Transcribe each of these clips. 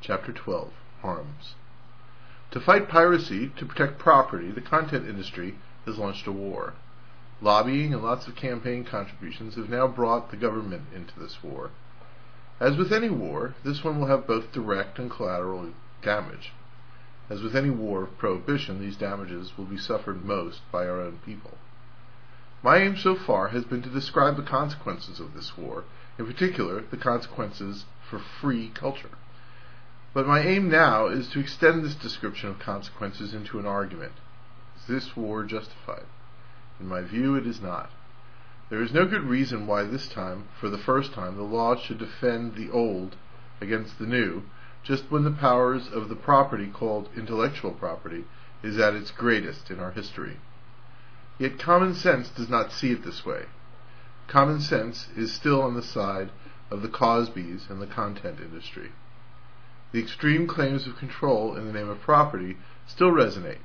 Chapter 12, Arms. To fight piracy, to protect property, the content industry has launched a war. Lobbying and lots of campaign contributions have now brought the government into this war. As with any war, this one will have both direct and collateral damage. As with any war of prohibition, these damages will be suffered most by our own people. My aim so far has been to describe the consequences of this war, in particular the consequences for free culture. But my aim now is to extend this description of consequences into an argument. Is this war justified? In my view, it is not. There is no good reason why this time, for the first time, the law should defend the old against the new, just when the powers of the property called intellectual property is at its greatest in our history. Yet common sense does not see it this way. Common sense is still on the side of the Cosbys and the content industry. The extreme claims of control in the name of property still resonate.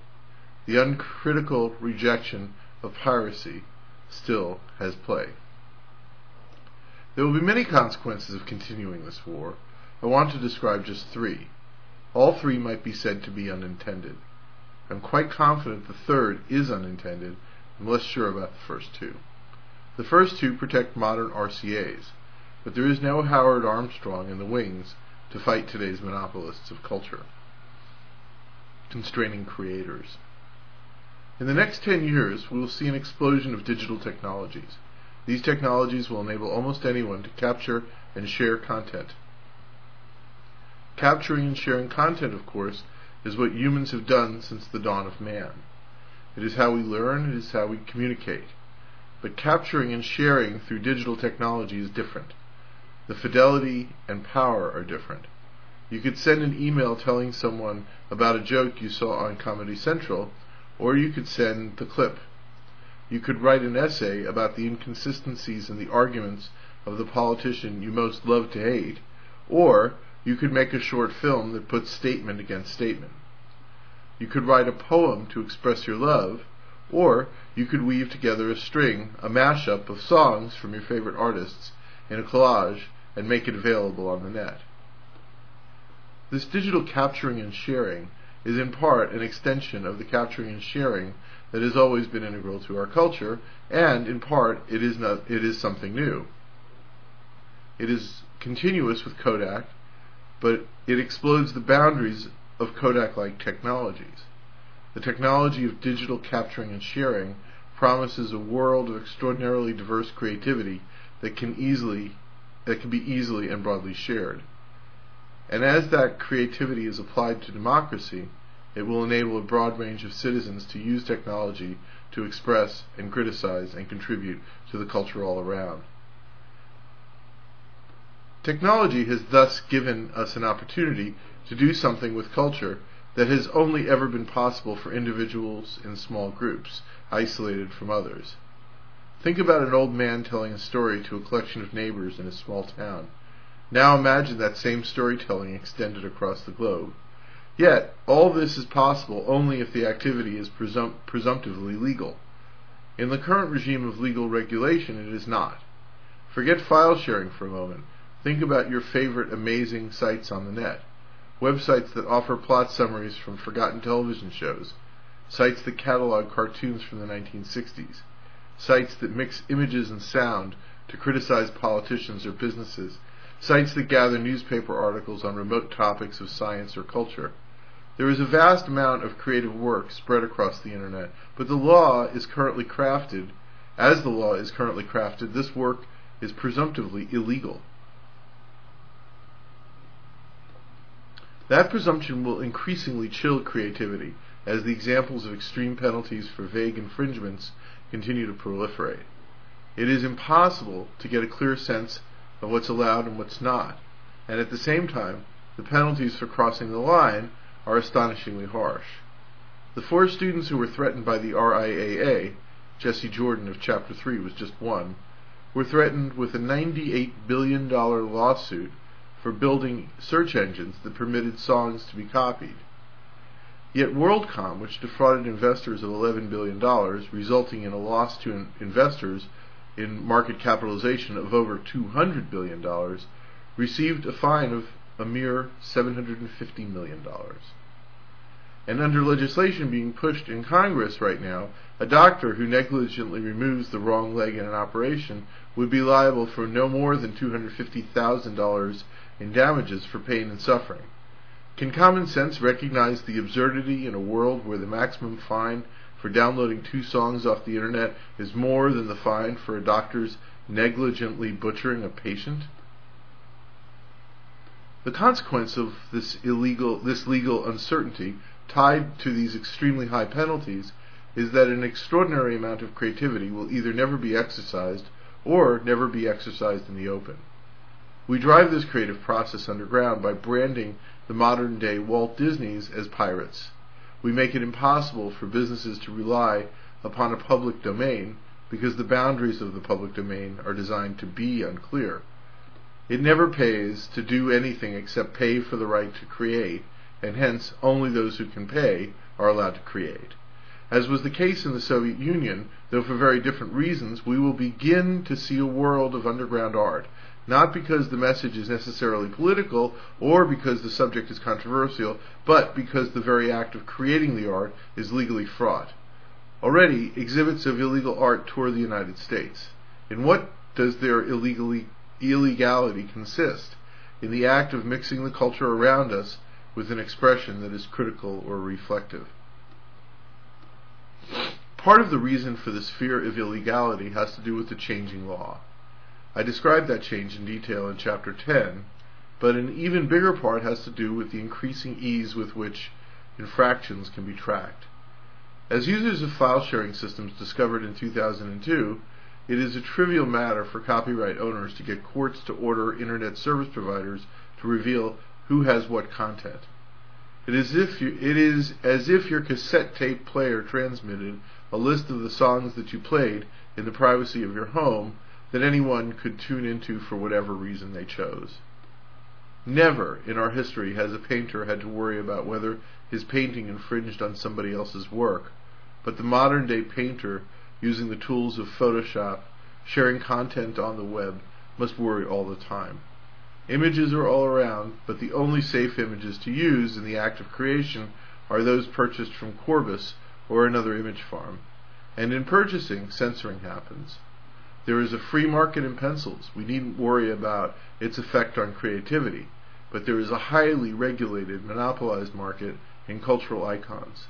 The uncritical rejection of piracy still has play. There will be many consequences of continuing this war. I want to describe just three. All three might be said to be unintended. I'm quite confident the third is unintended. I'm less sure about the first two. The first two protect modern RCAs, but there is no Howard Armstrong in the wings to fight today's monopolists of culture, constraining creators. In the next 10 years, we will see an explosion of digital technologies. These technologies will enable almost anyone to capture and share content. Capturing and sharing content, of course, is what humans have done since the dawn of man. It is how we learn, it is how we communicate. But capturing and sharing through digital technology is different. The fidelity and power are different. You could send an email telling someone about a joke you saw on Comedy Central, or you could send the clip. You could write an essay about the inconsistencies in the arguments of the politician you most love to hate, or you could make a short film that puts statement against statement. You could write a poem to express your love, or you could weave together a string, a mashup of songs from your favorite artists in a collage and make it available on the net. This digital capturing and sharing is in part an extension of the capturing and sharing that has always been integral to our culture, and in part it is something new. It is continuous with Kodak, but it explodes the boundaries of Kodak-like technologies. The technology of digital capturing and sharing promises a world of extraordinarily diverse creativity that can be easily and broadly shared. And as that creativity is applied to democracy, it will enable a broad range of citizens to use technology to express and criticize and contribute to the culture all around. Technology has thus given us an opportunity to do something with culture that has only ever been possible for individuals in small groups, isolated from others. Think about an old man telling a story to a collection of neighbors in a small town. Now imagine that same storytelling extended across the globe. Yet, all this is possible only if the activity is presumptively legal. In the current regime of legal regulation, it is not. Forget file sharing for a moment. Think about your favorite amazing sites on the net. Websites that offer plot summaries from forgotten television shows. Sites that catalog cartoons from the 1960s. Sites that mix images and sound to criticize politicians or businesses. Sites that gather newspaper articles on remote topics of science or culture. There is a vast amount of creative work spread across the internet, but as the law is currently crafted, this work is presumptively illegal. That presumption will increasingly chill creativity as the examples of extreme penalties for vague infringements continue to proliferate. It is impossible to get a clear sense of what's allowed and what's not, and at the same time, the penalties for crossing the line are astonishingly harsh. The 4 students who were threatened by the RIAA, Jesse Jordan of Chapter 3 was just one, were threatened with a $98 billion lawsuit for building search engines that permitted songs to be copied. Yet WorldCom, which defrauded investors of $11 billion, resulting in a loss to investors in market capitalization of over $200 billion, received a fine of a mere $750 million. And under legislation being pushed in Congress right now, a doctor who negligently removes the wrong leg in an operation would be liable for no more than $250,000 in damages for pain and suffering. Can common sense recognize the absurdity in a world where the maximum fine for downloading 2 songs off the internet is more than the fine for a doctor's negligently butchering a patient? The consequence of this legal uncertainty tied to these extremely high penalties is that an extraordinary amount of creativity will either never be exercised or never be exercised in the open. We drive this creative process underground by branding the modern-day Walt Disneys as pirates. We make it impossible for businesses to rely upon a public domain because the boundaries of the public domain are designed to be unclear. It never pays to do anything except pay for the right to create, and hence only those who can pay are allowed to create. As was the case in the Soviet Union, though for very different reasons, we will begin to see a world of underground art, not because the message is necessarily political or because the subject is controversial, but because the very act of creating the art is legally fraught. Already, exhibits of illegal art tour the United States. In what does their illegality consist? In the act of mixing the culture around us with an expression that is critical or reflective. Part of the reason for this fear of illegality has to do with the changing law. I described that change in detail in Chapter 10, but an even bigger part has to do with the increasing ease with which infractions can be tracked. As users of file-sharing systems discovered in 2002, it is a trivial matter for copyright owners to get courts to order Internet service providers to reveal who has what content. It is as if your cassette tape player transmitted a list of the songs that you played in the privacy of your home that anyone could tune into for whatever reason they chose. Never in our history has a painter had to worry about whether his painting infringed on somebody else's work, but the modern-day painter, using the tools of Photoshop, sharing content on the web, must worry all the time. Images are all around, but the only safe images to use in the act of creation are those purchased from Corbis or another image farm. And in purchasing, censoring happens. There is a free market in pencils. We needn't worry about its effect on creativity, but there is a highly regulated, monopolized market in cultural icons.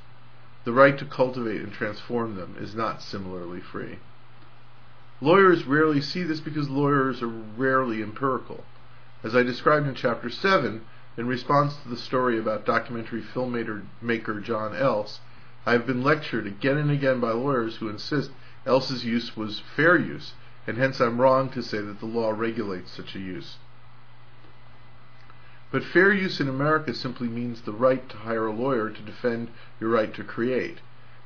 The right to cultivate and transform them is not similarly free. Lawyers rarely see this because lawyers are rarely empirical. As I described in Chapter 7, in response to the story about documentary filmmaker John Else, I have been lectured again and again by lawyers who insist Else's use was fair use, and hence I'm wrong to say that the law regulates such a use. But fair use in America simply means the right to hire a lawyer to defend your right to create.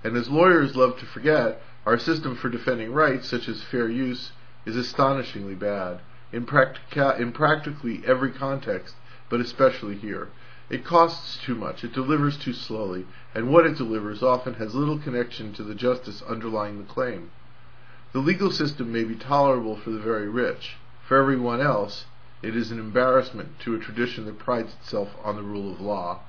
And as lawyers love to forget, our system for defending rights, such as fair use, is astonishingly bad in practically every context, but especially here. It costs too much, it delivers too slowly, and what it delivers often has little connection to the justice underlying the claim. The legal system may be tolerable for the very rich. For everyone else, it is an embarrassment to a tradition that prides itself on the rule of law.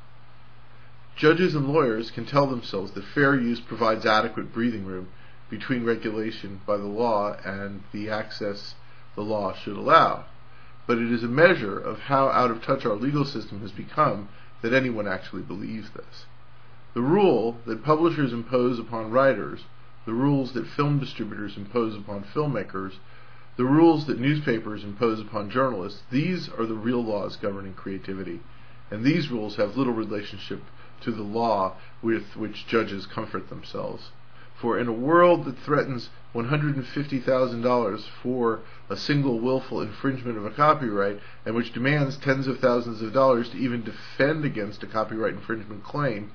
Judges and lawyers can tell themselves that fair use provides adequate breathing room between regulation by the law and the access the law should allow. But it is a measure of how out of touch our legal system has become that anyone actually believes this. The rule that publishers impose upon writers, the rules that film distributors impose upon filmmakers, the rules that newspapers impose upon journalists, these are the real laws governing creativity, and these rules have little relationship to the law with which judges comfort themselves. For in a world that threatens $150,000 for a single willful infringement of a copyright, and which demands tens of thousands of dollars to even defend against a copyright infringement claim,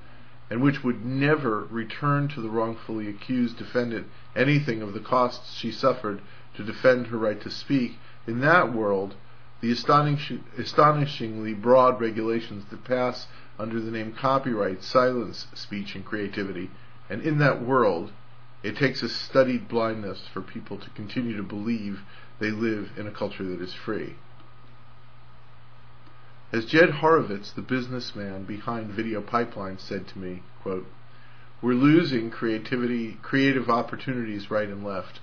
and which would never return to the wrongfully accused defendant anything of the costs she suffered to defend her right to speak, in that world, the astonishingly broad regulations that pass under the name copyright silence speech and creativity, and in that world, it takes a studied blindness for people to continue to believe they live in a culture that is free. As Jed Horowitz, the businessman behind Video Pipeline, said to me, quote, "We're losing creative opportunities right and left.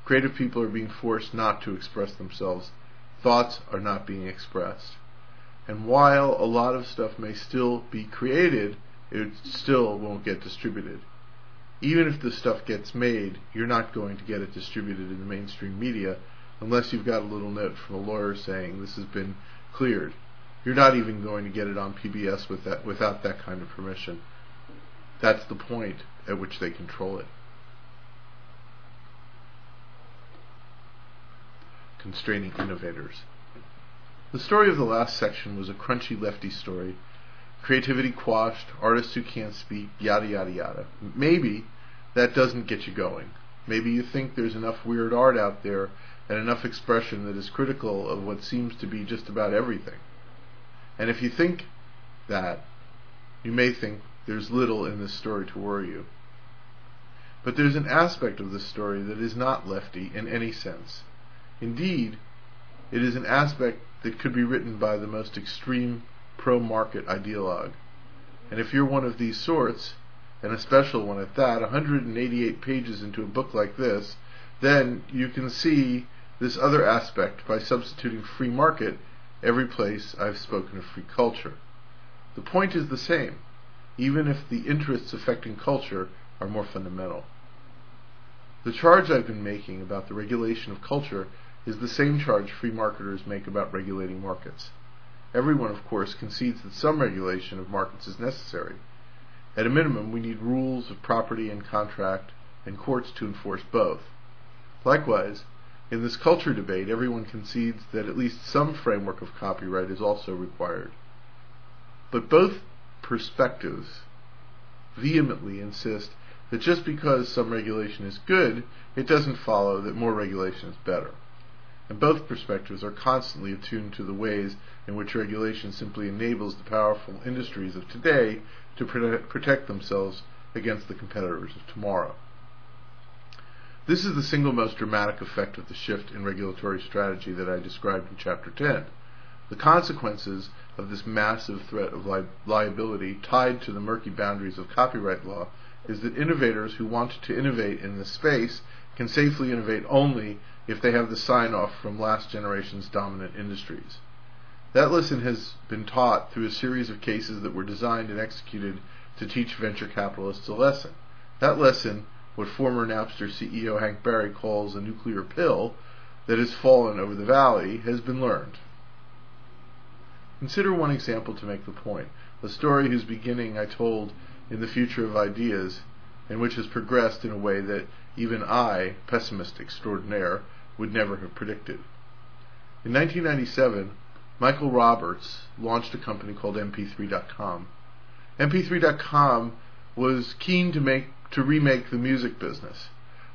Creative people are being forced not to express themselves. Thoughts are not being expressed. And while a lot of stuff may still be created, it still won't get distributed. Even if the stuff gets made, you're not going to get it distributed in the mainstream media unless you've got a little note from a lawyer saying this has been cleared. You're not even going to get it on PBS without that kind of permission. That's the point at which they control it." Constraining innovators. The story of the last section was a crunchy lefty story. Creativity quashed, artists who can't speak, yada yada yada. Maybe that doesn't get you going. Maybe you think there's enough weird art out there and enough expression that is critical of what seems to be just about everything. And if you think that, you may think there's little in this story to worry you. But there's an aspect of this story that is not lefty in any sense. Indeed, it is an aspect that could be written by the most extreme pro-market ideologue. And if you're one of these sorts, and a special one at that, 188 pages into a book like this, then you can see this other aspect by substituting free market every place I've spoken of free culture. The point is the same, even if the interests affecting culture are more fundamental. The charge I've been making about the regulation of culture is the same charge free marketers make about regulating markets. Everyone, of course, concedes that some regulation of markets is necessary. At a minimum, we need rules of property and contract, and courts to enforce both. Likewise, in this culture debate, everyone concedes that at least some framework of copyright is also required. But both perspectives vehemently insist that just because some regulation is good, it doesn't follow that more regulation is better. And both perspectives are constantly attuned to the ways in which regulation simply enables the powerful industries of today to protect themselves against the competitors of tomorrow. This is the single most dramatic effect of the shift in regulatory strategy that I described in Chapter 10. The consequences of this massive threat of liability tied to the murky boundaries of copyright law is that innovators who want to innovate in this space can safely innovate only if they have the sign-off from last generation's dominant industries. That lesson has been taught through a series of cases that were designed and executed to teach venture capitalists a lesson. That lesson, what former Napster CEO Hank Berry calls a nuclear pill that has fallen over the valley, has been learned. Consider one example to make the point, a story whose beginning I told in The Future of Ideas, and which has progressed in a way that even I, pessimist extraordinaire, would never have predicted. In 1997, Michael Roberts launched a company called MP3.com. MP3.com was keen to remake the music business.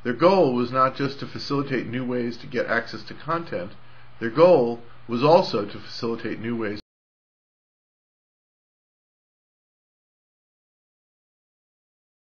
Their goal was not just to facilitate new ways to get access to content. Their goal was also to facilitate new ways